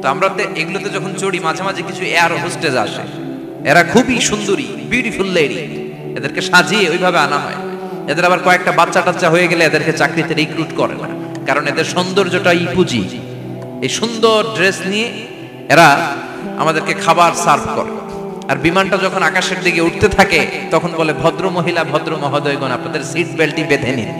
তো আমরা এগুলোতে যখন চড়ি মাঝে মাঝে কিছু এয়ার হোস্টেজ আসে, এরা খুবই সুন্দরী, বিউটিফুল লেডি, এদেরকে সাজিয়ে ওইভাবে আনা হয়। এদের আবার কয়েকটা বাচ্চা টাচ্চা হয়ে গেলে এদেরকে চাকরিতে রিক্রুট করে না, কারণ এদের সৌন্দর্যটাই পুঁজি। এই সুন্দর ড্রেস নিয়ে এরা আমাদেরকে খাবার সার্ভ করে। আর বিমানটা যখন আকাশের দিকে উঠতে থাকে তখন বলে, ভদ্র মহিলা, ভদ্র মহোদয়গণ, আপনাদের সিট বেল্টটি বেঁধে নিন।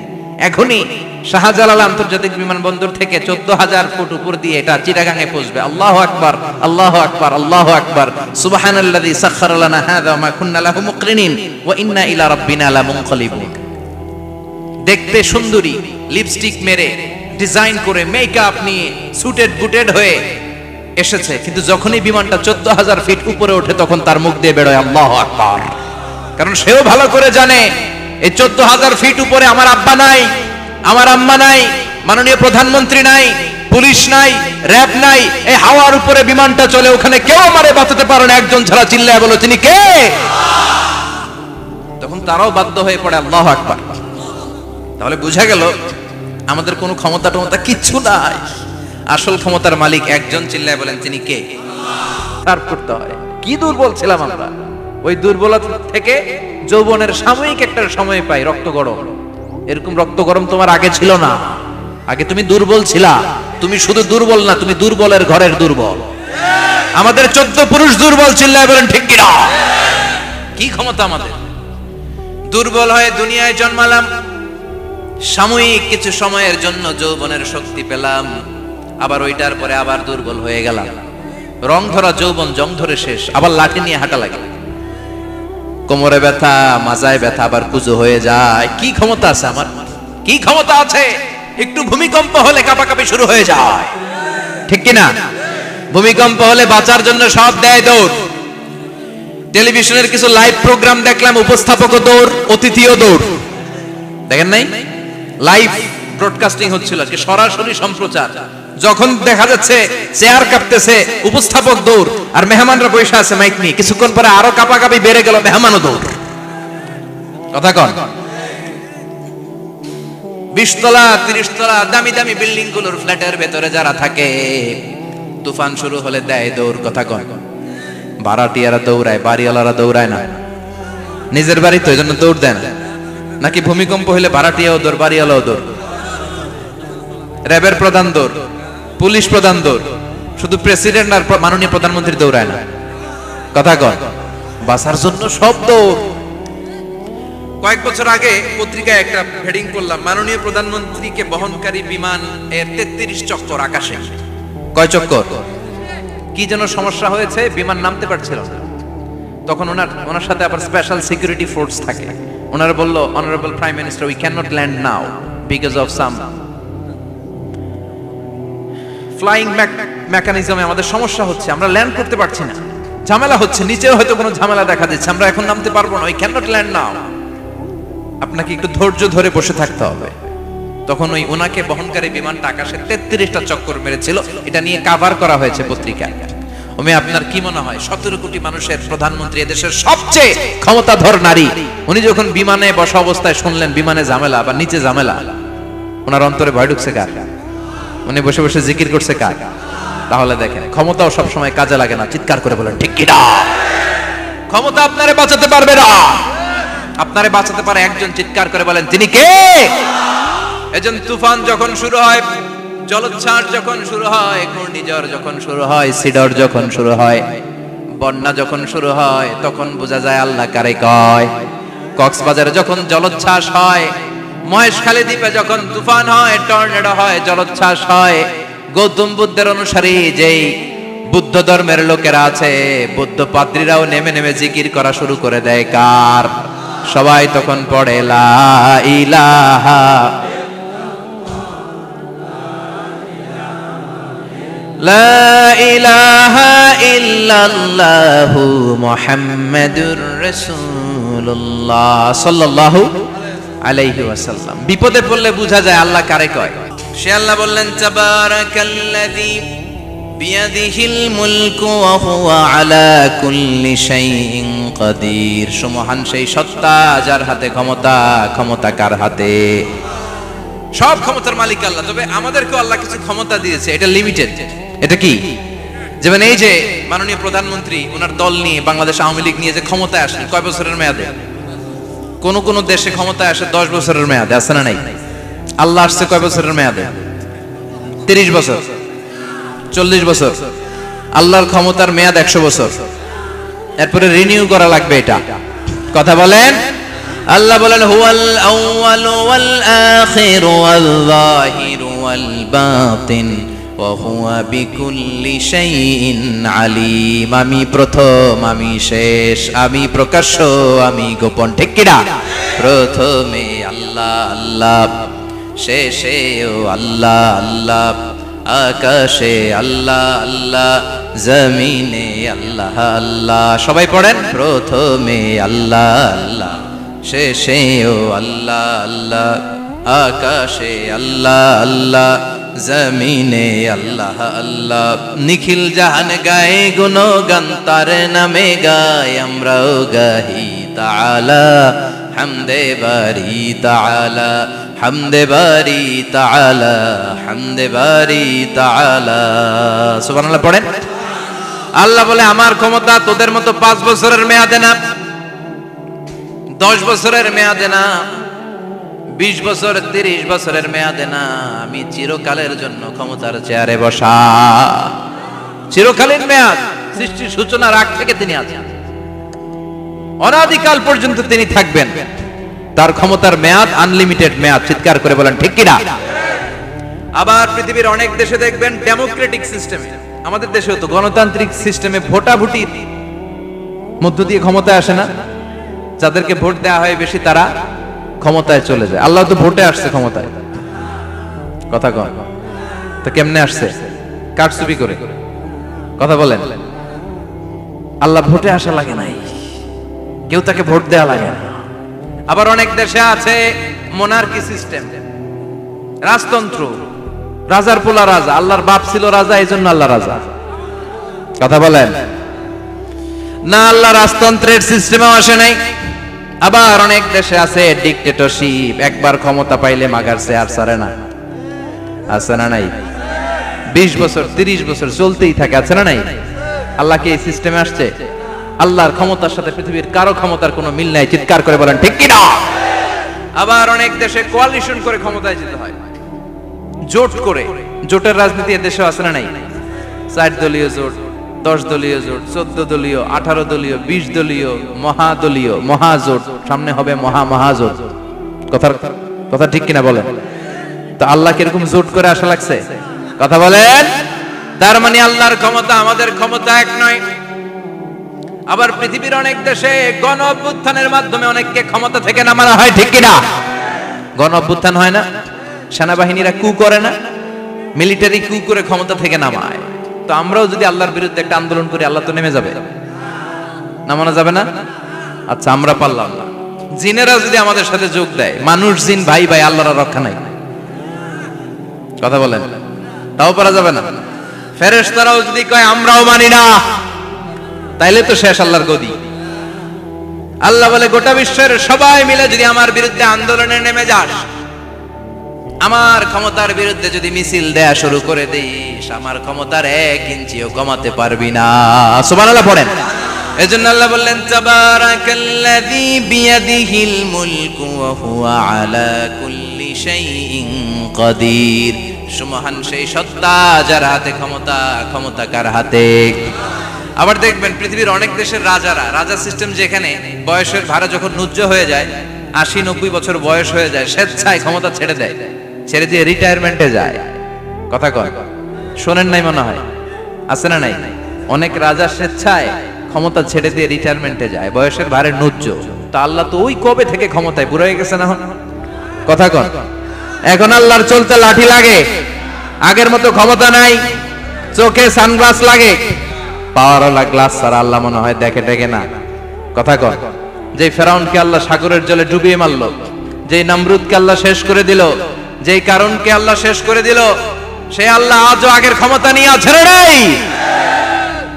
এখনই শাহজালাল আন্তর্জাতিক বিমানবন্দর থেকে 14,000 ফুট উপর দিয়ে এটা চিটাগাঙে পৌঁছবে। আল্লাহু আকবার, আল্লাহু আকবার, আল্লাহু আকবার, সুবহানাল্লাযী সাখখারা লানা হাযা ওয়া মা কুন্না লাহু মুকরিনিন ওয়া ইন্না ইলা রাব্বিনা লামুনকালিবুন। দেখতে সুন্দরী, লিপস্টিক মেরে, ডিজাইন করে, মেকআপ নিয়ে, সুটেড বুটেড হয়ে এসেছে, কিন্তু যখনই বিমানটা 14,000 ফিট উপরে ওঠে তখন তার মুখ দিয়ে বেরোয় আল্লাহু আকবার। কারণ সেও ভালো করে জানে এই 14,000 ফিট উপরে আমার আব্বা নাই, আমার আম্মা নাই, মাননীয় প্রধানমন্ত্রী নাই, পুলিশ নাই, র‍্যাব নাই। এই হাওয়ার উপরে বিমানটা চলে, ওখানে কেউ আমারে বাঁচাতে পারে না, একজন ছাড়া। চিল্লায় বলো, তিনি কে? তখন তারাও বাধ্য হয়ে পড়ে আল্লাহু আকবার। তাহলে বুঝা গেল আমাদের কোনো ক্ষমতা টমতা কিচ্ছু নাই, আসল ক্ষমতার মালিক একজন। চিল্লায় বলেন, তিনি কে? তার করতে হয়। কি দুর্বল ছিলাম আমরা, ওই দুর্বলতা থেকে যৌবনের সাময়িক একটা সময় পাই রক্ত গরম। এরকম রক্ত গরম তোমার আগে ছিল না। আগে তুমি দুর্বল ছিলা। তুমি শুধু দুর্বল না, তুমি দুর্বলের ঘরের দুর্বল। আমাদের 14 পুরুষ দুর্বল। চিল্লায় বলেন, ঠিক কিনা? কি ক্ষমতা আমাদের? দুর্বল হয়ে দুনিয়ায় জন্মালাম, সাময়িক কিছু সময়ের জন্য যৌবনের শক্তি পেলাম, আবার ওইটার পরে আবার দুর্বল হয়ে গেলাম। রং ধরা যৌবন জং ধরে শেষ, আবার লাঠি নিয়ে হাঁটা লাগে। কোমরে ব্যথা, মাজায় ব্যথা, আবার কুজো হয়ে যায়। কি ক্ষমতা আছে আমার? কি ক্ষমতা আছে? একটু ভূমিকম্প হলে কাঁপাকাঁপি শুরু হয়ে যায়, ঠিক কিনা? ভূমিকম্প হলে বাঁচার জন্য সব দেয় দৌড়। টেলিভিশনের কিছু লাইভ প্রোগ্রাম দেখলাম, উপস্থাপকও দৌড়, অতিথিও দৌড়। দেখেন নাই? লাইভ ব্রডকাস্টিং হচ্ছিল আজকে, সরাসরি সম্প্রচার। যখন দেখা যাচ্ছে চেয়ার কাঁপতেছে, উপস্থাপক দৌড়, আর মেহমানরা বসে আছে মাইক নিয়ে। কিছুক্ষণ পরে আরো কাঁপাকাঁপি বেড়ে গেল, মেহমানও দৌড়। কথা কন? 20 তলা 30 তলা দামি দামি বিল্ডিং গুলোর ফ্ল্যাটের ভেতরে যারা থাকে, তুফান শুরু হলে দেয় দৌড়। কথা কন? ভাড়াটিয়ারা দৌড়ায়, বাড়িওয়ালারা দৌড়ায় না। নিজের বাড়ি তো, এই জন্য দৌড় দেয় না। নাকি ভূমিকম্প হলে ভাড়াটিয়াও দৌড়, বাড়িওয়ালাও দৌড়? র্যাবের প্রধান দৌড়, পুলিশ প্রধান দৌড়, শুধু প্রেসিডেন্ট আর মাননীয় প্রধানমন্ত্রী দৌড়ায় না। কথা কন? বাঁচার জন্য সব দৌড়। কয়েক বছর আগে পত্রিকায় একটা হেডিং করলাম, মাননীয় প্রধানমন্ত্রীকে বহনকারী বিমান এর 33 চক্কর আকাশে। কয় চক্কর? কি যেন সমস্যা হয়েছে, বিমান নামতে পারছিল না। তখন ওনার সাথে আবার স্পেশাল সিকিউরিটি ফোর্স থাকে। ওনারা বলল, honourable prime minister, we can not land now because of some flying মেকানিজমে আমাদের সমস্যা হচ্ছে, আমরা ল্যান্ড করতে পারছি না, ঝামেলা হচ্ছে, নিচেও হয়তো কোনো ঝামেলা দেখা দিচ্ছে, আমরা এখন নামতে পারবো না, উই ক্যান নট ল্যান্ড নাও। আপনাকে একটু ধৈর্য ধরে বসে থাকতে হবে। তখন ওই ওনাকে বহনকারী বিমানটা আকাশে 33টা চক্কর মেরেছিল। এটা নিয়ে কভার করা হয়েছে পত্রিকায়। আপনার কি মনে হয় 17 কোটি মানুষের প্রধানমন্ত্রী, এদেশের সবচেয়ে ক্ষমতাধর নারী, উনি যখন বিমানে বসা অবস্থায় শুনলেন বিমানে ঝামেলা বা নিচে ঝামেলা, ওনার অন্তরে ভয় ঢুকছে কার? উনি বসে বসে জিকির করছে কার? তাহলে দেখেন, ক্ষমতাও সবসময় কাজে লাগে না। চিৎকার করে বলেন, ঠিক কিনা? ক্ষমতা আপনারে বাঁচাতে পারবে না, আপনারে বাঁচাতে পারে একজন। চিৎকার করে বলেন, তিনি কে? এজন তুফান যখন শুরু হয়, জলোচ্ছ্বাস যখন শুরু হয়, ঘূর্ণিঝড় যখন শুরু হয়, সিডর যখন শুরু হয়, বন্যা যখন শুরু হয়, তখন বোঝা যায় আল্লাহ কারে কয়। কক্সবাজারে যখন জলোচ্ছ্বাস হয়, মহেশখালী দ্বীপে যখন তুফান হয়, টর্নেডো হয়, জলোচ্ছ্বাস হয়, গৌতম বুদ্ধের অনুসারী যেই বুদ্ধ ধর্মের লোকেরা আছে, বুদ্ধ পাদ্রীরাও নেমে নেমে জিকির করা শুরু করে দেয় কার? সবাই তখন পড়ে লা ইলাহা লা ইলাহা ইল্লাল্লাহু মুহাম্মাদুর রাসূলুল্লাহ সাল্লাল্লাহু আলাইহি ওয়াসাল্লাম। বিপদে পড়লে বোঝা যায় আল্লাহ কারে কয়। সে আল্লাহ বললেন, তাবারাকাল্লাযী বিয়াদিহিল মুলকু ওয়া হুয়া আলা কুল্লি শাইইন কাদির। সুমহান সেই সত্তা যার হাতে ক্ষমতা, ক্ষমতা কার হাতে? সব ক্ষমতার মালিক আল্লাহ। তবে আমাদেরকে আল্লাহ কিছু ক্ষমতা দিয়েছে, এটা লিমিটেড। এটা কি? যেমন এই যে মাননীয় প্রধানমন্ত্রী ওনার দল নিয়ে বাংলাদেশ আওয়ামী লীগ নিয়ে যে ক্ষমতায় আসলেন কয় বছরের মেয়াদে? কোন কোন দেশে ক্ষমতায় আসে 10 বছরের মেয়াদে, আছে না নাই? আল্লাহ আসছে কয় বছরের মেয়াদে? 30 বছর, 40 বছর। আল্লাহর ক্ষমতার মেয়াদ 100 বছর, এরপরে রিনিউ করা লাগবে। এটা কথা বলেন। আল্লাহ বলেন হুয়াল আউয়ালু ওয়াল আখিরু ওয়াল যাহিরু ওয়াল বাতিন ওয়া হুয়া বিকুল্লি শাইইন আলিম। আমি প্রথম, আমি শেষ, আমি প্রকাশ্য, আমি গোপন। ঠিক কি না? প্রথমে আল্লাহ আল্লাহ, শেষেও আল্লাহ আল্লাহ, আকাশে আল্লাহ আল্লাহ, জমিনে আল্লাহ আল্লাহ। সবাই পড়েন, প্রথমে আল্লাহ আল্লাহ, শেষেও আল্লাহ আল্লাহ, আকাশে আল্লাহ আল্লাহ, জমিনে আল্লাহ আল্লাহ। নিখিল জাহান গায়ে গুণগান তার নামে গায়, আমরাও গাহি তাআলা হামদে বারি তাআলা, হামদে বারি তাআলা, হামদে বারি তাআলা। সুবহানাল্লাহ পড়েন। আল্লাহ বলে আমার ক্ষমতা তোদের মতো 5 বছরের মেয়াদে না, 10 বছরের মেয়াদে না, 20 বছর 30 বছরের মেয়াদে না, আমি চিরকালের জন্য ক্ষমতার চেয়ারে বসা। চিরকালীন মেয়াদ, সৃষ্টির সূচনার আগ থেকে তিনি আছেন, অনাদিকাল পর্যন্ত তিনি থাকবেন। তার ক্ষমতার মেয়াদ আনলিমিটেড মেয়াদ। চিৎকার করে বলেন ঠিক কি না? আবার পৃথিবীর অনেক দেশে দেখবেন ডেমোক্রেটিক সিস্টেমে, আমাদের দেশেও তো গণতান্ত্রিক সিস্টেমে ভোটাভুটির মধ্য দিয়ে ক্ষমতায় আসে না? যাদেরকে ভোট দেওয়া হয় বেশি তারা ক্ষমতায় চলে যায়। আল্লাহ তো ভোটে আসছে ক্ষমতায়, কথা কয় তো কেমনে আসছে? কারচুপি করে। কথা বলেন। আল্লাহ ভোটে আসা লাগে নাই, কেউ তাকে ভোট দেওয়া লাগে না। আবার অনেক দেশে আছে মোনার্কি সিস্টেম, রাজতন্ত্র, রাজার পোলা রাজা, আল্লাহর বাপ ছিল রাজা, এই জন্য আল্লাহ রাজা। কথা বলেন না, আল্লাহ রাজতন্ত্রের সিস্টেমেও আসে নাই। আবার অনেক দেশে আছে ডিক্টেটরশিপ, একবার ক্ষমতা পাইলে মাগারছে আর ছাড়ে না, আছে না নাই? 20 বছর 30 বছর চলতেই থাকে, আছে না নাই? আল্লাহ কি এই সিস্টেমে আসছে? আল্লাহর ক্ষমতার সাথে পৃথিবীর কারো ক্ষমতার কোনো মিল নাই। চিৎকার করে বলেন ঠিক কি না? আবার অনেক দেশে কোয়ালিশন করে ক্ষমতায় যেতে হয়, জোট করে। জোটের রাজনীতি এর দেশে আছে না নাই? 4 দলীয় জোট, 10 দলীয় জোট, 14 দলীয়, 18 দলীয়, 20 দলীয়, মহাদলীয়, মহাজোট, সামনে হবে মহাজোট। কথা ঠিক কিনা বলেন? তো আল্লাহ কিরকম জোট করে আসা লাগছে? কথা বলেন। তার মানে আল্লাহর ক্ষমতা আমাদের ক্ষমতা এক নয়। আবার পৃথিবীর অনেক দেশে গণ অভ্যুত্থানের মাধ্যমে অনেককে ক্ষমতা থেকে নামানো হয়, ঠিক কিনা? গণ অভ্যুত্থান হয় না, সেনাবাহিনীরা কু করে না, মিলিটারি কু করে ক্ষমতা থেকে নামায়। তো আমরাও যদি আল্লাহর বিরুদ্ধে একটা আন্দোলন করি, আল্লাহ তো নেমে যাবে, নামানো যাবে না? আচ্ছা আমরা পারলাম না, জিনেরা যদি আমাদের সাথে যোগ দেয়, মানুষ জিন ভাই ভাই, আল্লাহর রক্ষা নাই। কথা বলেন, তাও পারা যাবে না। ফেরেশতারাও যদি কয় আমরাও মানি না, তাইলে তো শেষ আল্লাহর গদি। আল্লাহ বলে গোটা বিশ্বের সবাই মিলে যদি আমার বিরুদ্ধে আন্দোলনে নেমে যাস, আমার ক্ষমতার বিরুদ্ধে যদি মিছিল দেয়া শুরু করে দিস, আমার ক্ষমতার 1 ইঞ্চিও কমাতে পারবি না। সুবহানাল্লাহ পড়েন। এজন্য আল্লাহ বললেন তাবারাকাল্লাযী বিয়াদিহিল মুলকু ওয়া হুয়া আলা কুল্লি শাইইন কাদির। সুমহান সেই সত্তা যার হাতে ক্ষমতা, ক্ষমতা কার হাতে? আবার দেখবেন পৃথিবীর অনেক দেশের রাজা সিস্টেম, যেখানে বয়সের ভারে যখন নুজ্জ হয়ে যায়, 80-90 বছর বয়স হয়ে যায়, স্বেচ্ছায় ক্ষমতা ছেড়ে দেয়, ছেড়ে দিয়ে রিটায়ারমেন্টে যায়। কথা কয় শোনেন নাই মনে হয়, আছে না নাই? অনেক রাজা স্বেচ্ছায় ক্ষমতা ছেড়ে দিয়ে রিটায়ারমেন্টে যায়, বয়সের ভারে নুজ্জ। তো আল্লাহ তো ওই কবে থেকে ক্ষমতায়, বুড়ো হয়ে গেছে না? কথা কন। এখন আল্লাহর চলতে লাঠি লাগে, আগের মতো ক্ষমতা নাই, চোখে সানগ্লাস লাগে, পাওয়ারওয়ালা গ্লাস ছাড়া আল্লাহ মনে হয় দেখে টেকে না। কথা কন। যে ফেরাউনকে আল্লাহ সাগরের জলে ডুবিয়ে মারলো, যে নমরুদকে আল্লাহ শেষ করে দিল, যেই কারণকে আল্লাহ শেষ করে দিল, সে আল্লাহ আজও আগের ক্ষমতা নিয়ে আছে রে নাই?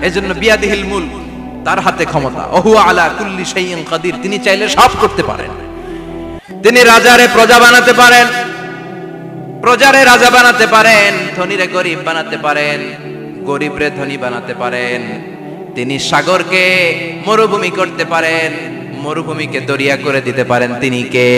এজন্য বিয়াদিহিল মুলক, তার হাতে ক্ষমতা। ওহু আলা কুল্লি শাইইন কাদির, তিনি চাইলে সব করতে পারেন। তিনি রাজারে প্রজা বানাতে পারেন, প্রজারে রাজা বানাতে পারেন, ধনীরে গরিব বানাতে পারেন, গরিবরে ধনী বানাতে পারেন, তিনি সাগরকে মরুভূমি করতে পারেন, মরুভূমিকে দরিয়া করে দিতে পারেন, তিনি কে?